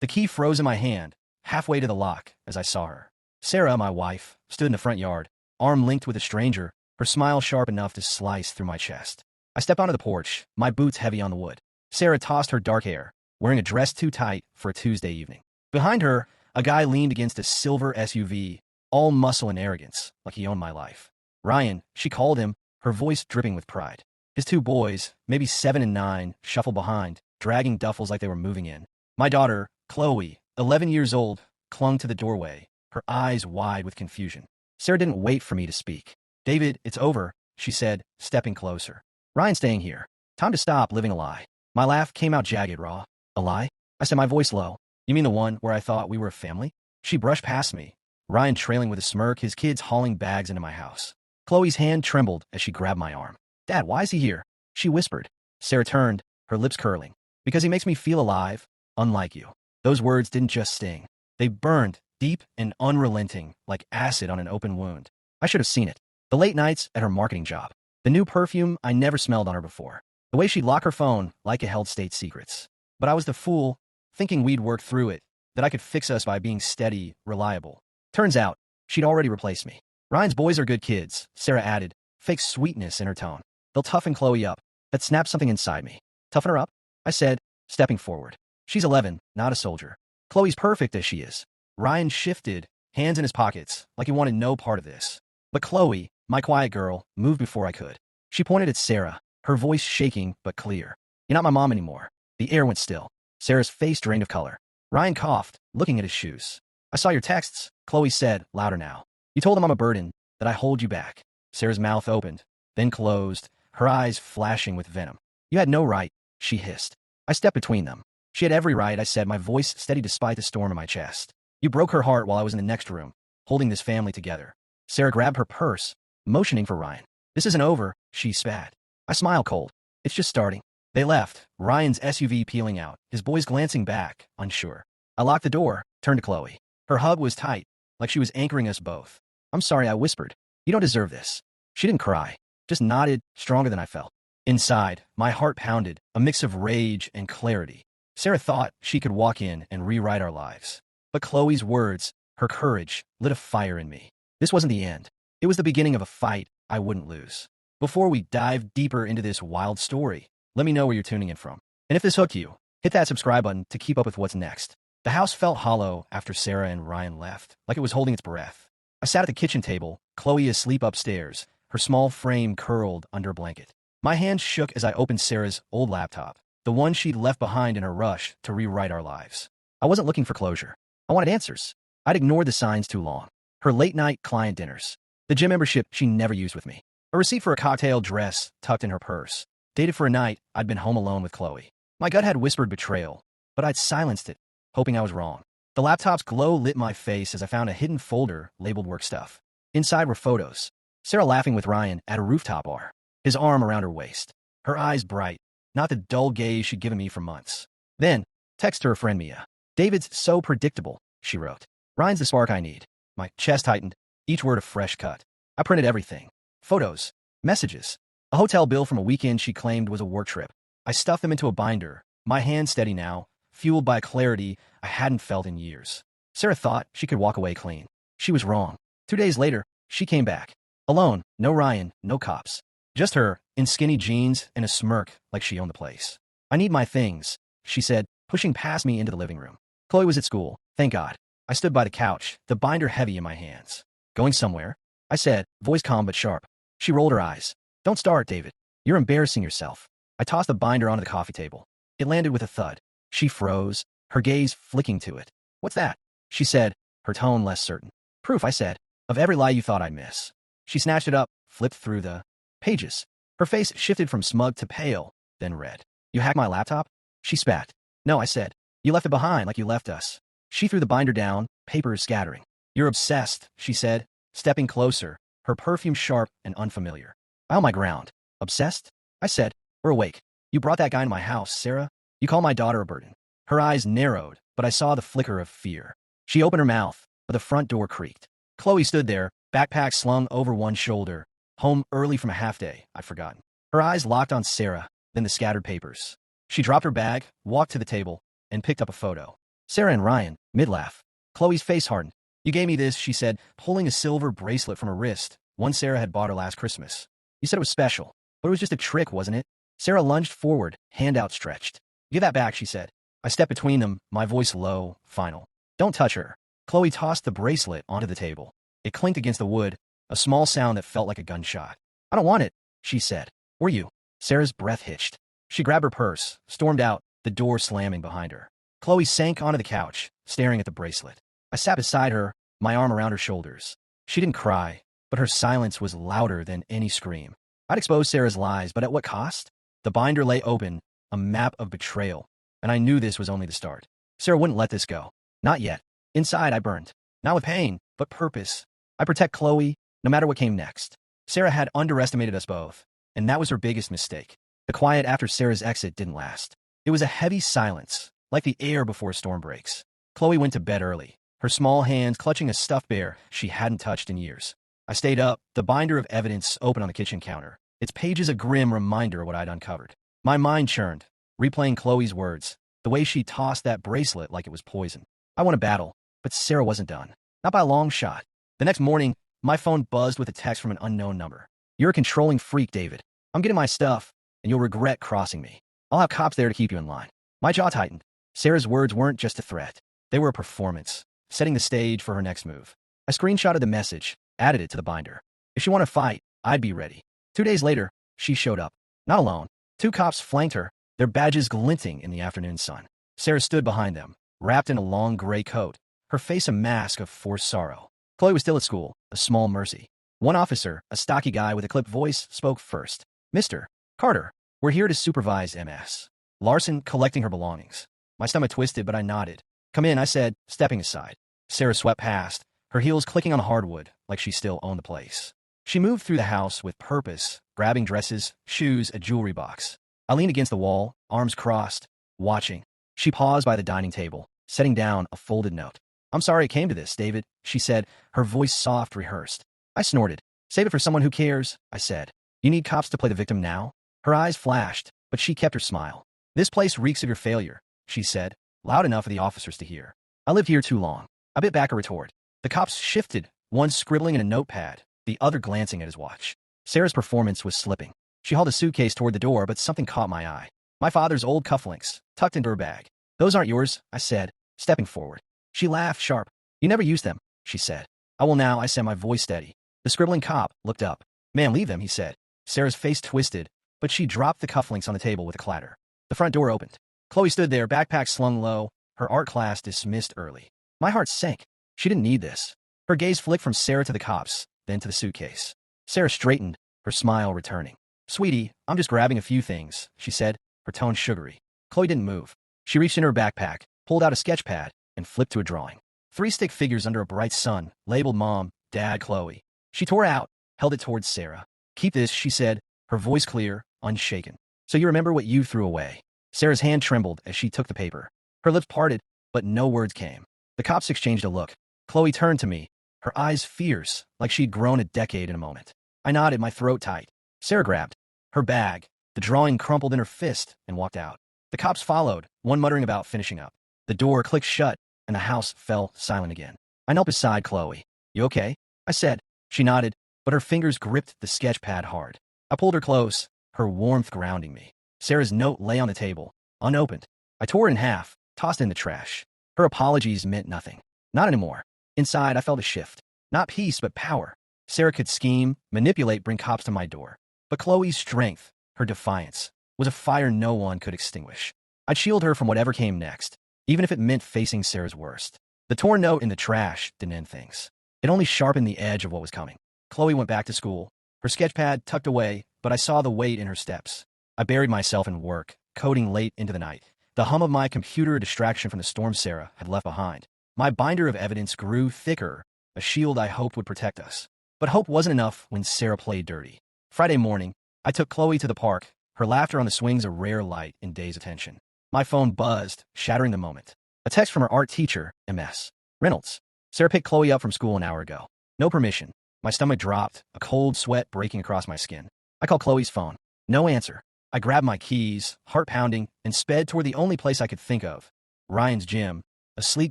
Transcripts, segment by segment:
The key froze in my hand, halfway to the lock, as I saw her. Sarah, my wife, stood in the front yard, arm linked with a stranger, her smile sharp enough to slice through my chest. I stepped onto the porch, my boots heavy on the wood. Sarah tossed her dark hair, wearing a dress too tight for a Tuesday evening. Behind her, a guy leaned against a silver SUV, all muscle and arrogance, like he owned my life. Ryan, she called him, her voice dripping with pride. His two boys, maybe 7 and 9, shuffled behind, dragging duffels like they were moving in. My daughter, Chloe, 11 years old, clung to the doorway, her eyes wide with confusion. Sarah didn't wait for me to speak. "David, it's over," she said, stepping closer. "Ryan's staying here. Time to stop living a lie." My laugh came out jagged, raw. "A lie?" I said, my voice low. "You mean the one where I thought we were a family?" She brushed past me, Ryan trailing with a smirk, his kids hauling bags into my house. Chloe's hand trembled as she grabbed my arm. "Dad, why is he here?" she whispered. Sarah turned, her lips curling. "Because he makes me feel alive, unlike you." Those words didn't just sting. They burned, deep and unrelenting, like acid on an open wound. I should have seen it. The late nights at her marketing job. The new perfume I never smelled on her before. The way she'd lock her phone like it held state secrets. But I was the fool, thinking we'd work through it, that I could fix us by being steady, reliable. Turns out, she'd already replaced me. "Ryan's boys are good kids," Sarah added, fake sweetness in her tone. "They'll toughen Chloe up." That snapped something inside me. "Toughen her up?" I said, stepping forward. "She's 11, not a soldier. Chloe's perfect as she is." Ryan shifted, hands in his pockets, like he wanted no part of this. But Chloe, my quiet girl, moved before I could. She pointed at Sarah, her voice shaking but clear. "You're not my mom anymore." The air went still. Sarah's face drained of color. Ryan coughed, looking at his shoes. "I saw your texts," Chloe said, louder now. "You told them I'm a burden, that I hold you back." Sarah's mouth opened, then closed, her eyes flashing with venom. "You had no right," she hissed. I stepped between them. "She had every right," I said, my voice steady despite the storm in my chest. "You broke her heart while I was in the next room, holding this family together." Sarah grabbed her purse, motioning for Ryan. "This isn't over," she spat. I smiled cold. "It's just starting." They left, Ryan's SUV peeling out, his boys glancing back, unsure. I locked the door, turned to Chloe. Her hug was tight, like she was anchoring us both. "I'm sorry," I whispered. "You don't deserve this." She didn't cry, just nodded, stronger than I felt. Inside, my heart pounded, a mix of rage and clarity. Sarah thought she could walk in and rewrite our lives. But Chloe's words, her courage, lit a fire in me. This wasn't the end. It was the beginning of a fight I wouldn't lose. Before we dive deeper into this wild story, let me know where you're tuning in from. And if this hooked you, hit that subscribe button to keep up with what's next. The house felt hollow after Sarah and Ryan left, like it was holding its breath. I sat at the kitchen table, Chloe asleep upstairs, her small frame curled under a blanket. My hands shook as I opened Sarah's old laptop, the one she'd left behind in her rush to rewrite our lives. I wasn't looking for closure. I wanted answers. I'd ignored the signs too long. Her late-night client dinners, the gym membership she never used with me, a receipt for a cocktail dress tucked in her purse, dated for a night I'd been home alone with Chloe. My gut had whispered betrayal, but I'd silenced it, hoping I was wrong. The laptop's glow lit my face as I found a hidden folder labeled work stuff. Inside were photos. Sarah laughing with Ryan at a rooftop bar, his arm around her waist, her eyes bright, not the dull gaze she'd given me for months. Then, text to her friend Mia. "David's so predictable," she wrote. "Ryan's the spark I need." My chest tightened, each word a fresh cut. I printed everything. Photos, messages, a hotel bill from a weekend she claimed was a work trip. I stuffed them into a binder, my hand steady now, fueled by a clarity I hadn't felt in years. Sarah thought she could walk away clean. She was wrong. 2 days later, she came back. Alone, no Ryan, no cops. Just her, in skinny jeans and a smirk like she owned the place. "I need my things," she said, pushing past me into the living room. Chloe was at school, thank God. I stood by the couch, the binder heavy in my hands. "Going somewhere?" I said, voice calm but sharp. She rolled her eyes. "Don't start, David. You're embarrassing yourself." I tossed the binder onto the coffee table. It landed with a thud. She froze, her gaze flicking to it. "What's that?" she said, her tone less certain. "Proof," I said, "of every lie you thought I'd miss." She snatched it up, flipped through the pages. Her face shifted from smug to pale, then red. "You hacked my laptop?" She spat. "No," I said. "You left it behind like you left us." She threw the binder down, papers scattering. "You're obsessed," she said, stepping closer, her perfume sharp and unfamiliar. I held my ground. "Obsessed?" I said. "We're awake. You brought that guy into my house, Sarah. You call my daughter a burden." Her eyes narrowed, but I saw the flicker of fear. She opened her mouth, but the front door creaked. Chloe stood there, backpack slung over one shoulder, home early from a half-day I'd forgotten. Her eyes locked on Sarah, then the scattered papers. She dropped her bag, walked to the table, and picked up a photo. Sarah and Ryan, mid-laugh. Chloe's face hardened. You gave me this, she said, pulling a silver bracelet from her wrist, one Sarah had bought her last Christmas. You said it was special, but it was just a trick, wasn't it? Sarah lunged forward, hand outstretched. Give that back, she said. I stepped between them, my voice low, final. Don't touch her. Chloe tossed the bracelet onto the table. It clinked against the wood, a small sound that felt like a gunshot. I don't want it, she said. Were you? Sarah's breath hitched. She grabbed her purse, stormed out, the door slamming behind her. Chloe sank onto the couch, staring at the bracelet. I sat beside her, my arm around her shoulders. She didn't cry, but her silence was louder than any scream. I'd exposed Sarah's lies, but at what cost? The binder lay open, a map of betrayal, and I knew this was only the start. Sarah wouldn't let this go. Not yet. Inside, I burned. Not with pain, but purpose. I protect Chloe, no matter what came next. Sarah had underestimated us both, and that was her biggest mistake. The quiet after Sarah's exit didn't last. It was a heavy silence, like the air before a storm breaks. Chloe went to bed early, her small hands clutching a stuffed bear she hadn't touched in years. I stayed up, the binder of evidence open on the kitchen counter, its pages a grim reminder of what I'd uncovered. My mind churned, replaying Chloe's words, the way she tossed that bracelet like it was poison. I won a battle, but Sarah wasn't done. Not by a long shot. The next morning, my phone buzzed with a text from an unknown number. You're a controlling freak, David. I'm getting my stuff, and you'll regret crossing me. I'll have cops there to keep you in line. My jaw tightened. Sarah's words weren't just a threat. They were a performance, setting the stage for her next move. I screenshotted the message, added it to the binder. If she wanted to fight, I'd be ready. 2 days later, she showed up. Not alone. 2 cops flanked her, their badges glinting in the afternoon sun. Sarah stood behind them, wrapped in a long gray coat, her face a mask of forced sorrow. Chloe was still at school, a small mercy. One officer, a stocky guy with a clipped voice, spoke first. Mr. Carter, we're here to supervise Ms. Larson collecting her belongings. My stomach twisted, but I nodded. Come in, I said, stepping aside. Sarah swept past, her heels clicking on the hardwood, like she still owned the place. She moved through the house with purpose, grabbing dresses, shoes, a jewelry box. I leaned against the wall, arms crossed, watching. She paused by the dining table, setting down a folded note. I'm sorry it came to this, David, she said, her voice soft, rehearsed. I snorted. Save it for someone who cares, I said. You need cops to play the victim now? Her eyes flashed, but she kept her smile. This place reeks of your failure, she said, loud enough for the officers to hear. I lived here too long. I bit back a retort. The cops shifted, one scribbling in a notepad, the other glancing at his watch. Sarah's performance was slipping. She hauled a suitcase toward the door, but something caught my eye. My father's old cufflinks, tucked into her bag. Those aren't yours, I said, stepping forward. She laughed sharp. You never used them, she said. I will now, I said, my voice steady. The scribbling cop looked up. Man, leave them, he said. Sarah's face twisted, but she dropped the cufflinks on the table with a clatter. The front door opened. Chloe stood there, backpack slung low, her art class dismissed early. My heart sank. She didn't need this. Her gaze flicked from Sarah to the cops, then to the suitcase. Sarah straightened, her smile returning. Sweetie, I'm just grabbing a few things, she said, her tone sugary. Chloe didn't move. She reached in her backpack, pulled out a sketch pad, and flipped to a drawing. 3 stick figures under a bright sun, labeled Mom, Dad, Chloe. She tore out, held it towards Sarah. Keep this, she said, her voice clear, unshaken. So you remember what you threw away. Sarah's hand trembled as she took the paper. Her lips parted, but no words came. The cops exchanged a look. Chloe turned to me, her eyes fierce, like she'd grown a decade in a moment. I nodded, my throat tight. Sarah grabbed her bag, the drawing crumpled in her fist, and walked out. The cops followed, one muttering about finishing up. The door clicked shut, and the house fell silent again. I knelt beside Chloe. You okay? I said. She nodded, but her fingers gripped the sketch pad hard. I pulled her close, her warmth grounding me. Sarah's note lay on the table, unopened. I tore it in half, tossed it in the trash. Her apologies meant nothing. Not anymore. Inside, I felt a shift. Not peace, but power. Sarah could scheme, manipulate, bring cops to my door. But Chloe's strength, her defiance, was a fire no one could extinguish. I'd shield her from whatever came next, even if it meant facing Sarah's worst. The torn note in the trash didn't end things. It only sharpened the edge of what was coming. Chloe went back to school, her sketchpad tucked away, but I saw the weight in her steps. I buried myself in work, coding late into the night. The hum of my computer a distraction from the storm Sarah had left behind. My binder of evidence grew thicker, a shield I hoped would protect us. But hope wasn't enough when Sarah played dirty. Friday morning, I took Chloe to the park, her laughter on the swings a rare light in Day's attention. My phone buzzed, shattering the moment. A text from her art teacher, Ms. Reynolds. Sarah picked Chloe up from school an hour ago. No permission. My stomach dropped, a cold sweat breaking across my skin. I called Chloe's phone. No answer. I grabbed my keys, heart pounding, and sped toward the only place I could think of, Ryan's gym, a sleek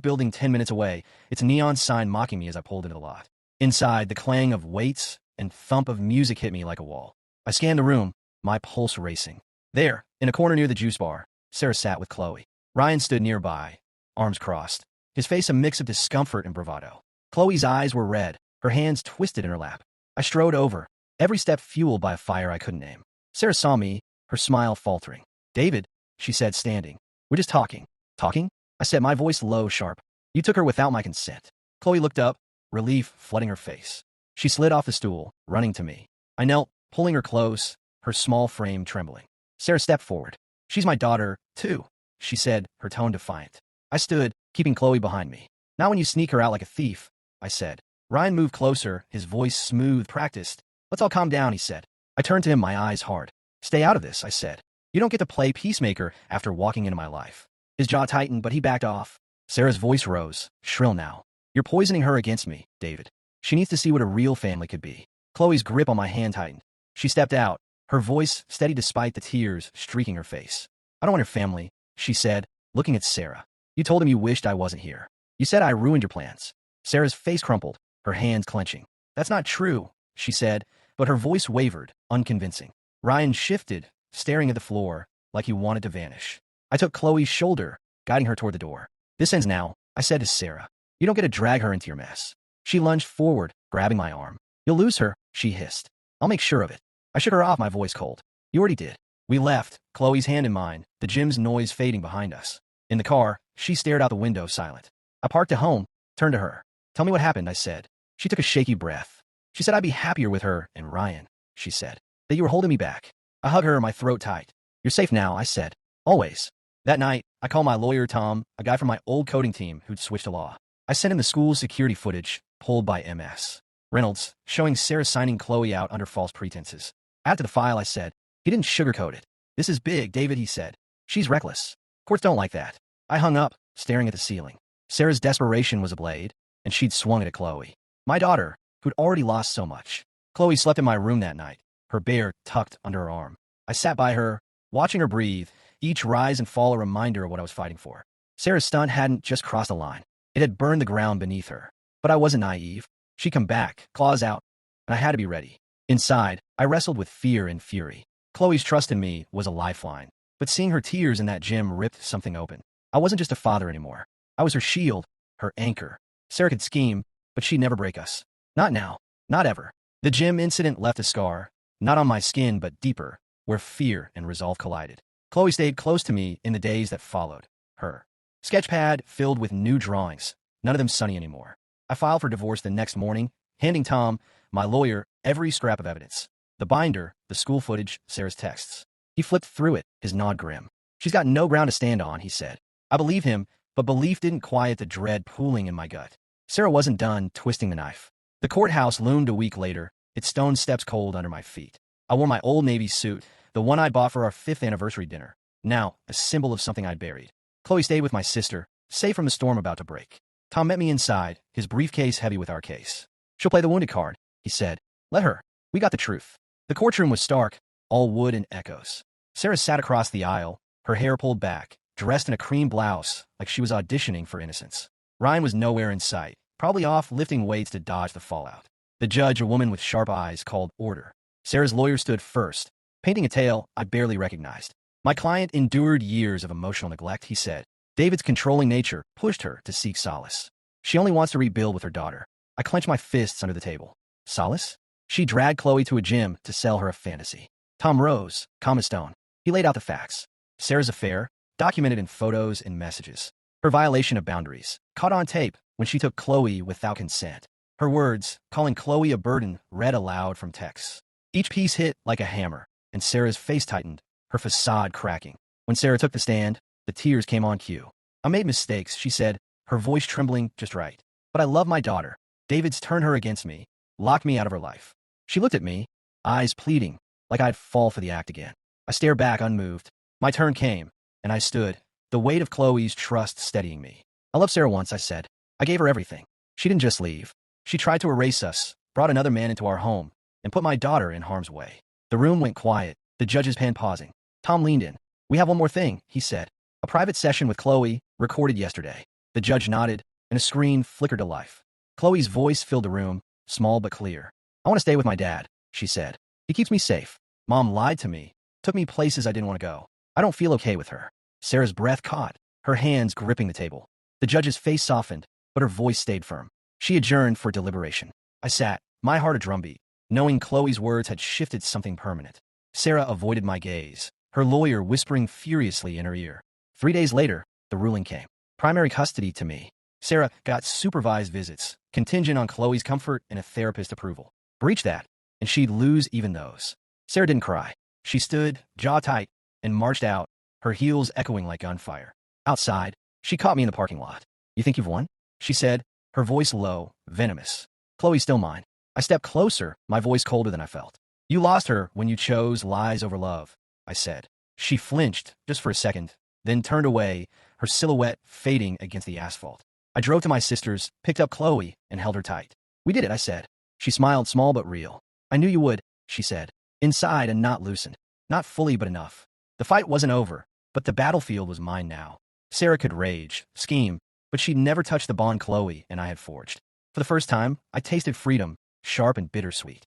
building 10 minutes away, its neon sign mocking me as I pulled into the lot. Inside, the clang of weights and thump of music hit me like a wall. I scanned the room, my pulse racing. There, in a corner near the juice bar, Sarah sat with Chloe. Ryan stood nearby, arms crossed, his face a mix of discomfort and bravado. Chloe's eyes were red, her hands twisted in her lap. I strode over, every step fueled by a fire I couldn't name. Sarah saw me, her smile faltering. "David," she said, standing. "We're just talking." "Talking?" I said, my voice low, sharp. "You took her without my consent." Chloe looked up, relief flooding her face. She slid off the stool, running to me. I knelt, pulling her close, her small frame trembling. Sarah stepped forward. "She's my daughter, too," she said, her tone defiant. I stood, keeping Chloe behind me. "Not when you sneak her out like a thief," I said. Ryan moved closer, his voice smooth, practiced. "Let's all calm down," he said. I turned to him, my eyes hard. "Stay out of this," I said. "You don't get to play peacemaker after walking into my life." His jaw tightened, but he backed off. Sarah's voice rose, shrill now. "You're poisoning her against me, David. She needs to see what a real family could be." Chloe's grip on my hand tightened. She stepped out, her voice steady despite the tears streaking her face. "I don't want your family," she said, looking at Sarah. "You told him you wished I wasn't here. You said I ruined your plans." Sarah's face crumpled, her hands clenching. "That's not true," she said, but her voice wavered, unconvincing. Ryan shifted, staring at the floor, like he wanted to vanish. I took Chloe's shoulder, guiding her toward the door. "This ends now," I said to Sarah. "You don't get to drag her into your mess." She lunged forward, grabbing my arm. "You'll lose her," she hissed. "I'll make sure of it." I shook her off, my voice cold. "You already did." We left, Chloe's hand in mine, the gym's noise fading behind us. In the car, she stared out the window, silent. I parked at home, turned to her. "Tell me what happened," I said. She took a shaky breath. "She said I'd be happier with her and Ryan," she said. "That you were holding me back." I hugged her, my throat tight. "You're safe now," I said. "Always." That night, I called my lawyer, Tom, a guy from my old coding team who'd switched to law. I sent him the school's security footage, pulled by MS Reynolds, showing Sarah signing Chloe out under false pretenses. Added to the file, I said. He didn't sugarcoat it. "This is big, David," he said. "She's reckless. Courts don't like that." I hung up, staring at the ceiling. Sarah's desperation was a blade, and she'd swung it at Chloe. My daughter, who'd already lost so much. Chloe slept in my room that night, her bear tucked under her arm. I sat by her, watching her breathe, each rise and fall a reminder of what I was fighting for. Sarah's stunt hadn't just crossed a line. It had burned the ground beneath her. But I wasn't naive. She'd come back, claws out, and I had to be ready. Inside, I wrestled with fear and fury. Chloe's trust in me was a lifeline, but seeing her tears in that gym ripped something open. I wasn't just a father anymore. I was her shield, her anchor. Sarah could scheme, but she'd never break us. Not now. Not ever. The gym incident left a scar, not on my skin, but deeper, where fear and resolve collided. Chloe stayed close to me in the days that followed. Her sketchpad filled with new drawings, none of them sunny anymore. I filed for divorce the next morning, handing Tom, my lawyer, every scrap of evidence. The binder, the school footage, Sarah's texts. He flipped through it, his nod grim. "She's got no ground to stand on," he said. I believed him, but belief didn't quiet the dread pooling in my gut. Sarah wasn't done twisting the knife. The courthouse loomed a week later, its stone steps cold under my feet. I wore my old Navy suit, the one I bought for our 5th anniversary dinner, now a symbol of something I'd buried. Chloe stayed with my sister, safe from the storm about to break. Tom met me inside, his briefcase heavy with our case. "She'll play the wounded card," he said. "Let her. We got the truth." The courtroom was stark, all wood and echoes. Sarah sat across the aisle, her hair pulled back, dressed in a cream blouse, like she was auditioning for innocence. Ryan was nowhere in sight, probably off lifting weights to dodge the fallout. The judge, a woman with sharp eyes, called order. Sarah's lawyer stood first, painting a tale I barely recognized. "My client endured years of emotional neglect," he said. "David's controlling nature pushed her to seek solace. She only wants to rebuild with her daughter." I clenched my fists under the table. Solace? She dragged Chloe to a gym to sell her a fantasy. Tom rose, calm as stone. He laid out the facts. Sarah's affair, documented in photos and messages. Her violation of boundaries, caught on tape when she took Chloe without consent. Her words, calling Chloe a burden, read aloud from texts. Each piece hit like a hammer, and Sarah's face tightened, her facade cracking. When Sarah took the stand, the tears came on cue. "I made mistakes," she said, her voice trembling just right. "But I love my daughter. David's turned her against me, locked me out of her life." She looked at me, eyes pleading, like I'd fall for the act again. I stared back unmoved. My turn came, and I stood, the weight of Chloe's trust steadying me. "I loved Sarah once," I said. "I gave her everything. She didn't just leave. She tried to erase us, brought another man into our home, and put my daughter in harm's way." The room went quiet, the judge's pen pausing. Tom leaned in. "We have one more thing," he said. "A private session with Chloe, recorded yesterday." The judge nodded, and a screen flickered to life. Chloe's voice filled the room, small but clear. I want to stay with my dad, she said. He keeps me safe. Mom lied to me, took me places I didn't want to go. I don't feel okay with her. Sarah's breath caught, her hands gripping the table. The judge's face softened, but her voice stayed firm. She adjourned for deliberation. I sat, my heart a drumbeat, knowing Chloe's words had shifted something permanent. Sarah avoided my gaze, her lawyer whispering furiously in her ear. 3 days later, the ruling came. Primary custody to me. Sarah got supervised visits, contingent on Chloe's comfort and a therapist approval. Breach that, and she'd lose even those. Sarah didn't cry. She stood, jaw tight, and marched out, her heels echoing like gunfire. Outside, she caught me in the parking lot. You think you've won? She said, her voice low, venomous. Chloe's still mine. I stepped closer, my voice colder than I felt. You lost her when you chose lies over love, I said. She flinched, just for a second, then turned away, her silhouette fading against the asphalt. I drove to my sister's, picked up Chloe, and held her tight. We did it, I said. She smiled, small but real. I knew you would, she said. Inside and not loosened. Not fully, but enough. The fight wasn't over, but the battlefield was mine now. Sarah could rage, scheme, but she'd never touched the bond Chloe and I had forged. For the first time, I tasted freedom, sharp and bittersweet.